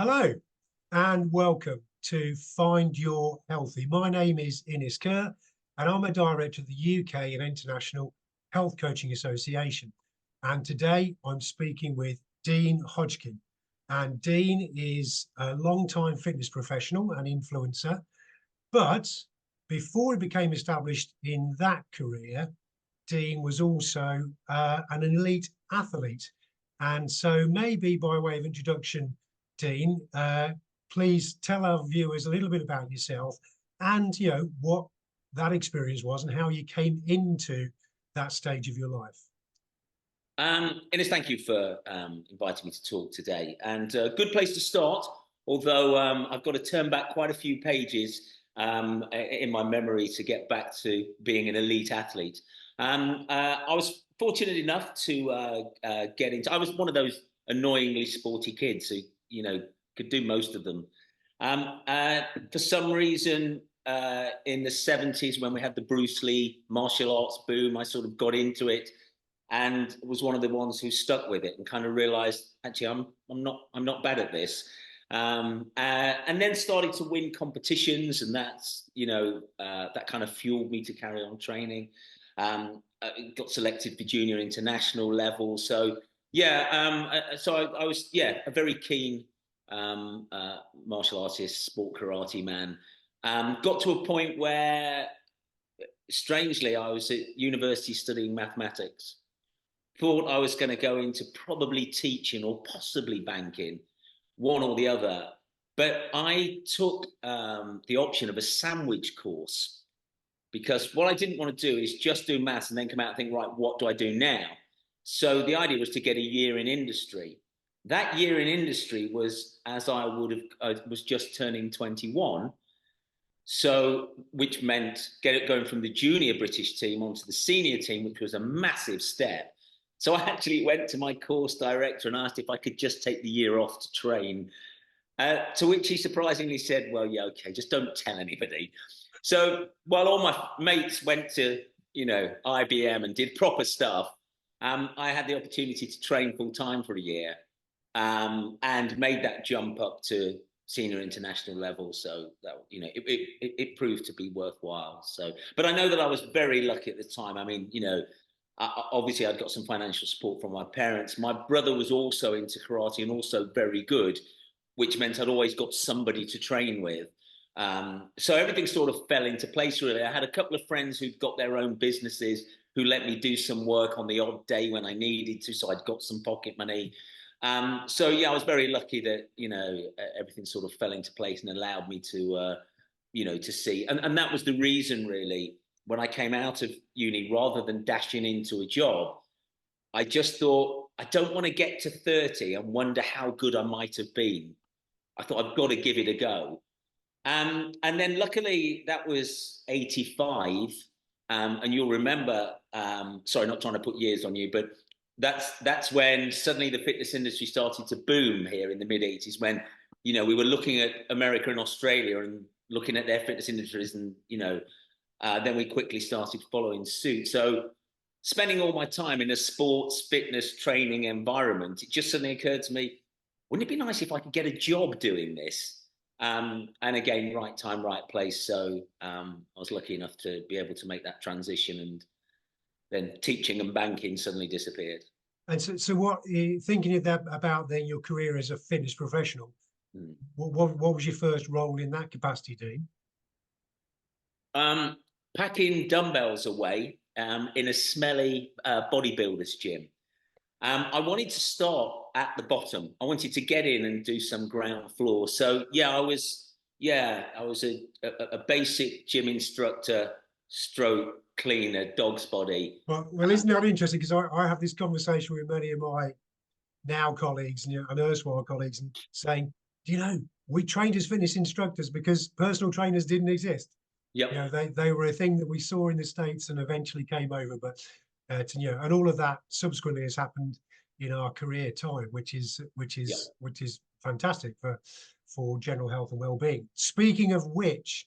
Hello and welcome to Find Your Healthy. My name is Innes Kerr and I'm a director of the UK and International Health Coaching Association. And today I'm speaking with Dean Hodgkin. And Dean is a long-time fitness professional and influencer, but before he became established in that career, Dean was also an elite athlete. And so maybe by way of introduction, Dean, please tell our viewers a little bit about yourself and, what that experience was and how you came into that stage of your life. Innes, thank you for inviting me to talk today. And a good place to start, although I've got to turn back quite a few pages in my memory to get back to being an elite athlete. I was fortunate enough to get into, I was one of those annoyingly sporty kids who, could do most of them. For some reason, in the 70s, when we had the Bruce Lee martial arts boom, I sort of got into it and was one of the ones who stuck with it and kind of realized, actually, I'm not bad at this. And then started to win competitions, and that's, that kind of fueled me to carry on training. Got selected for junior international level. So so I was, a very keen martial artist, sport karate man. Got to a point where, strangely, I was at university studying mathematics. Thought I was going to go into probably teaching or possibly banking, one or the other. But I took the option of a sandwich course, because what I didn't want to do is just do maths and then come out and think, right, what do I do now? So the idea was to get a year in industry. That year in industry was, as I was just turning 21. So, which meant going from the junior British team onto the senior team, which was a massive step. So I actually went to my course director and asked if I could just take the year off to train. To which he surprisingly said, well, yeah, okay, just don't tell anybody. So while all my mates went to, IBM and did proper stuff, I had the opportunity to train full time for a year and made that jump up to senior international level. So that, it proved to be worthwhile. So, but I know that I was very lucky at the time. I mean, obviously I'd got some financial support from my parents. My brother was also into karate and also very good, which meant I'd always got somebody to train with. So everything sort of fell into place, really. I had a couple of friends who'd got their own businesses who let me do some work on the odd day when I needed to, so I'd got some pocket money. So I was very lucky that, everything sort of fell into place and allowed me to, to see. And that was the reason, really, when I came out of uni, rather than dashing into a job, I just thought, I don't want to get to 30 and wonder how good I might have been. I thought, I've got to give it a go. And then luckily that was 85. And you'll remember, sorry, not trying to put years on you, but that's when suddenly the fitness industry started to boom here in the mid 80s, when, we were looking at America and Australia and looking at their fitness industries, and, then we quickly started following suit. So spending all my time in a sports fitness training environment, it just suddenly occurred to me, wouldn't it be nice if I could get a job doing this? And again, right time, right place. So I was lucky enough to be able to make that transition, and then teaching and banking suddenly disappeared. And so what, thinking about then your career as a fitness professional, what was your first role in that capacity, Dean? Packing dumbbells away in a smelly bodybuilder's gym. I wanted to start at the bottom. I wanted to get in and do some ground floor. So I was a basic gym instructor, stroke cleaner, dog's body. Well, isn't that interesting? Because I have this conversation with many of my now colleagues and erstwhile colleagues, and saying, we trained as fitness instructors because personal trainers didn't exist. Yeah, they were a thing that we saw in the States and eventually came over, but and all of that subsequently has happened in our career time, which is fantastic for general health and well-being. Speaking of which,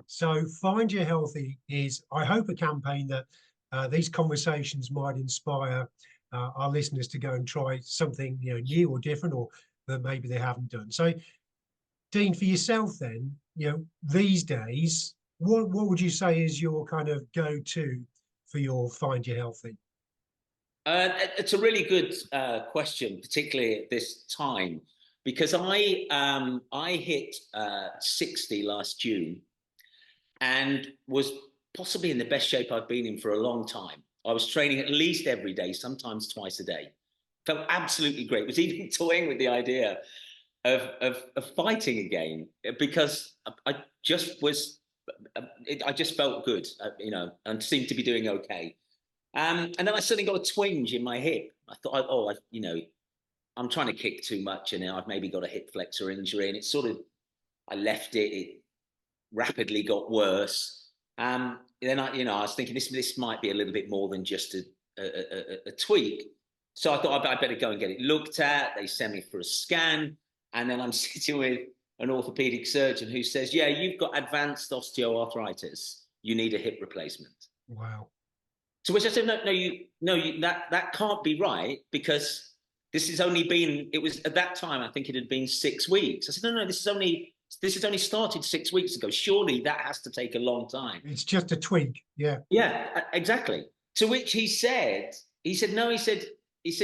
so Find Your Healthy is, I hope, a campaign that these conversations might inspire our listeners to go and try something new or different, or that maybe they haven't done. So, Dean, for yourself then, these days, what would you say is your kind of go-to for your Find Your Healthy? It's a really good question, particularly at this time, because I hit 60 last June and was possibly in the best shape I've been in for a long time. I was training at least every day, sometimes twice a day. Felt absolutely great. Was even toying with the idea of fighting again because I just was, I just felt good, and seemed to be doing okay. And then I suddenly got a twinge in my hip. I thought, I'm trying to kick too much, and I've maybe got a hip flexor injury, and I left it. It rapidly got worse. Then I was thinking this might be a little bit more than just a tweak. So I thought I better go and get it looked at. They sent me for a scan, and then I'm sitting with an orthopedic surgeon who says, "Yeah, you've got advanced osteoarthritis. You need a hip replacement." Wow. To which I said, that can't be right, because this has only been, it was at that time, I think it had been 6 weeks. I said, no, this has only started 6 weeks ago. Surely that has to take a long time. It's just a tweak. Yeah. Yeah, exactly. To which he said, no, he said,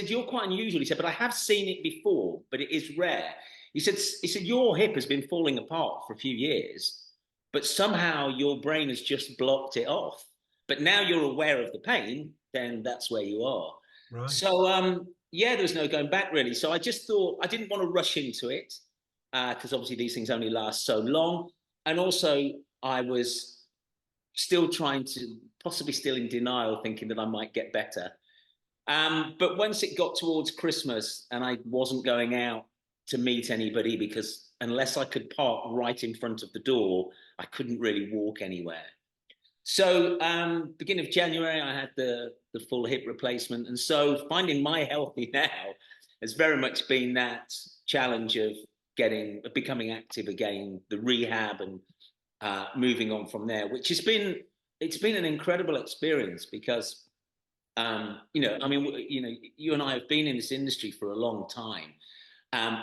you're quite unusual. He said, but I have seen it before, but it is rare. He said, your hip has been falling apart for a few years, but somehow your brain has just blocked it off. But now you're aware of the pain, then that's where you are. Right. So, yeah, there was no going back, really. So I just thought I didn't want to rush into it, because obviously these things only last so long. And also I was still possibly still in denial, thinking that I might get better. But once it got towards Christmas and I wasn't going out to meet anybody, because unless I could park right in front of the door, I couldn't really walk anywhere. So beginning of January, I had the full hip replacement. And so finding my healthy now has very much been that challenge of becoming active again, the rehab, and moving on from there, which it's been an incredible experience because, you and I have been in this industry for a long time. And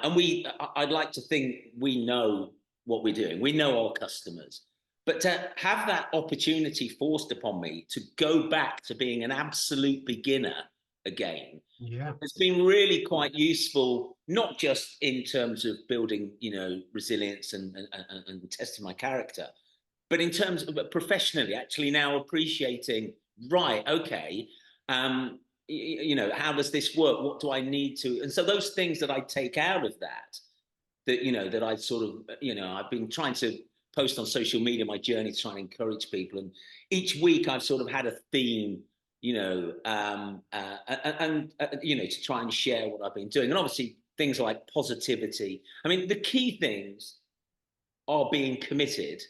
I'd like to think we know what we're doing. We know our customers. But to have that opportunity forced upon me to go back to being an absolute beginner again, yeah, has been really quite useful, not just in terms of building, resilience and testing my character, but in terms of professionally, actually now appreciating, right, okay, how does this work? What do I need to? And so those things that I take out of that that I sort of, I've been trying to post on social media my journey to try and encourage people. And each week I've sort of had a theme, to try and share what I've been doing. And obviously things like positivity. I mean, the key things are being committed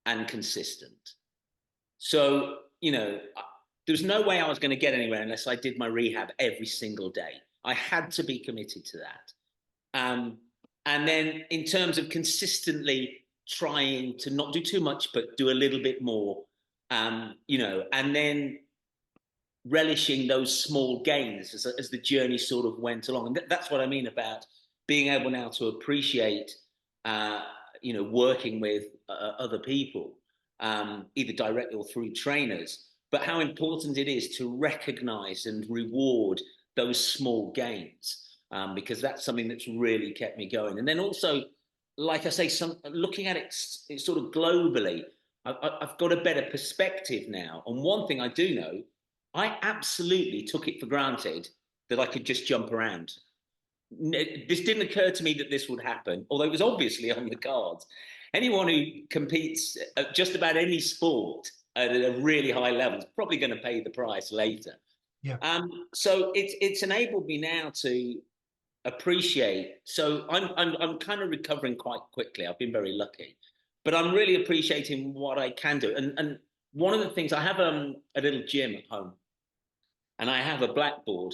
and consistent. So, there was no way I was going to get anywhere unless I did my rehab every single day. I had to be committed to that. And then in terms of consistently trying to not do too much, but do a little bit more, and then relishing those small gains as the journey sort of went along. And that's what I mean about being able now to appreciate, working with other people, either directly or through trainers, but how important it is to recognize and reward those small gains, because that's something that's really kept me going. And then also, like I say, looking at it sort of globally, I've got a better perspective now. And one thing I do know, I absolutely took it for granted that I could just jump around. This didn't occur to me that this would happen, although it was obviously on the cards. Anyone who competes at just about any sport at a really high level is probably going to pay the price later. Yeah. So it's enabled me now to appreciate. So I'm kind of recovering quite quickly. I've been very lucky, but I'm really appreciating what I can do. And one of the things, I have a little gym at home, and I have a blackboard,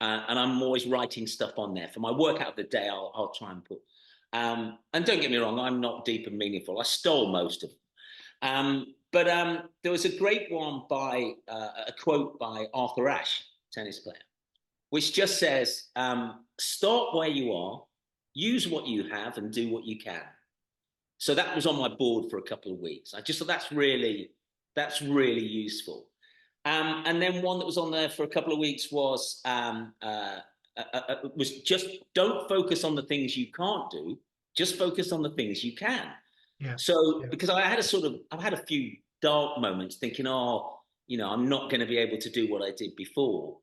and I'm always writing stuff on there. For my workout of the day, I'll try and put. And don't get me wrong, I'm not deep and meaningful. I stole most of them. But there was a great one by a quote by Arthur Ashe, tennis player, which just says, start where you are use what you have and do what you can. So that was on my board for a couple of weeks. I just thought that's really useful. And then one that was on there for a couple of weeks was just don't focus on the things you can't do, just focus on the things you can. Yeah. So because I've had a few dark moments thinking, oh, I'm not going to be able to do what I did before.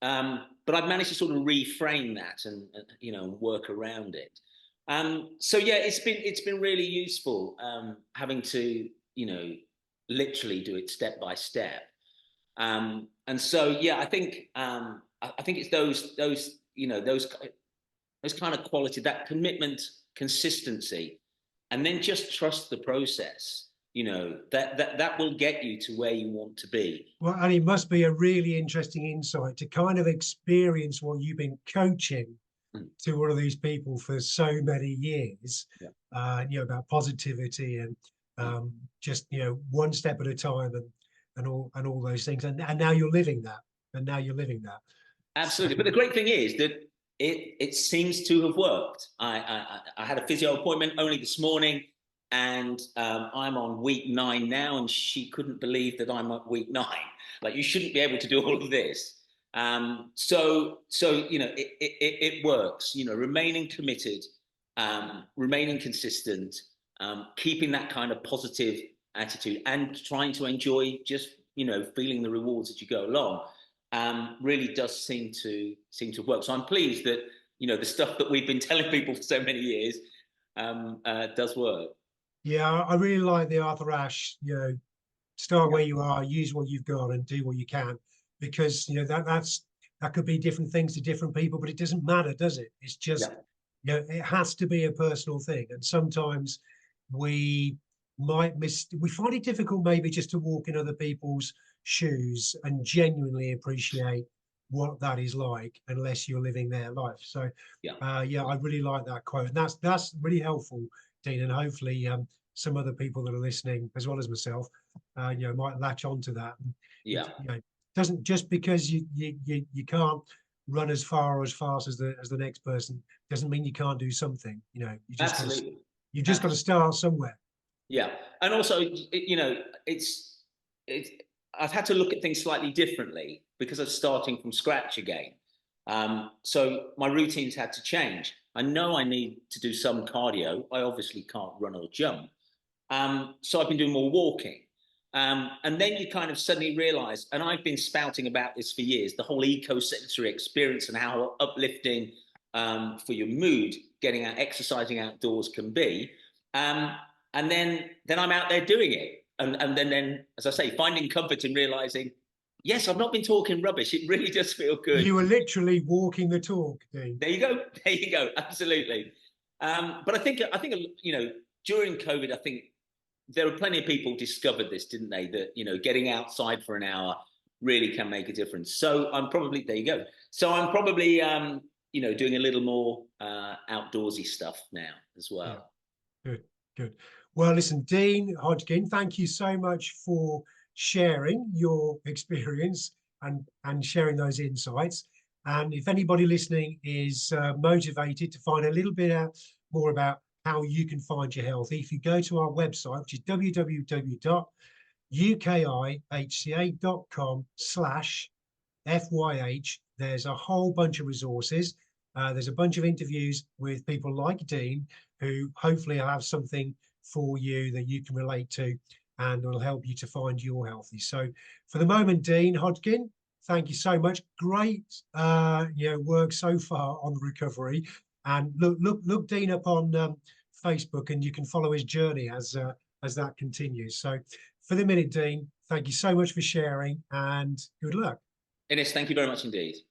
But I've managed to sort of reframe that and work around it. So yeah, it's been really useful having to literally do it step by step. And so yeah, I think it's those kind of quality, that commitment, consistency, and then just trust the process. That will get you to where you want to be. Well, and it must be a really interesting insight to kind of experience what you've been coaching to all of these people for so many years, about positivity and just, one step at a time and all those things. And now you're living that. Absolutely. But the great thing is that it seems to have worked. I had a physio appointment only this morning, and I'm on week 9 now, and she couldn't believe that I'm at week 9. Like, you shouldn't be able to do all of this. So it works. Remaining committed, remaining consistent, keeping that kind of positive attitude, and trying to enjoy just feeling the rewards as you go along. Really does seem to work. So I'm pleased that the stuff that we've been telling people for so many years does work. Yeah, I really like the Arthur Ashe, start where you are, use what you've got, and do what you can, because that could be different things to different people, but it doesn't matter, does it? It's just it has to be a personal thing, and sometimes we find it difficult maybe just to walk in other people's shoes and genuinely appreciate what that is like unless you're living their life. So I really like that quote, and that's really helpful, Dean, and hopefully some other people that are listening as well as myself might latch onto that. And doesn't, just because you can't run as far or as fast as the next person doesn't mean you can't do something. You just got to start somewhere. Yeah. And also, I've had to look at things slightly differently because of starting from scratch again. So my routines had to change. I know I need to do some cardio. I obviously can't run or jump. So I've been doing more walking. And then you kind of suddenly realize, and I've been spouting about this for years, the whole eco-sensory experience and how uplifting for your mood getting out, exercising outdoors can be. And then I'm out there doing it. And then, as I say, finding comfort in realizing, yes, I've not been talking rubbish. It really does feel good. You were literally walking the talk, Dean. There you go. There you go. Absolutely. But I think during COVID, I think there were plenty of people discovered this, didn't they? That getting outside for an hour really can make a difference. So I'm probably doing a little more outdoorsy stuff now as well. Yeah. Good. Well, listen, Dean Hodgkin, thank you so much for sharing your experience and sharing those insights. And if anybody listening is motivated to find a little bit more about how you can find your healthy, if you go to our website, which is www.ukihca.com/FYH, there's a whole bunch of resources. There's a bunch of interviews with people like Dean, who hopefully have something for you that you can relate to and will help you to find your healthy. So for the moment, Dean Hodgkin, thank you so much. Great work so far on the recovery. And look Dean up on Facebook, and you can follow his journey as that continues. So for the minute, Dean, thank you so much for sharing, and good luck. Innes, thank you very much indeed.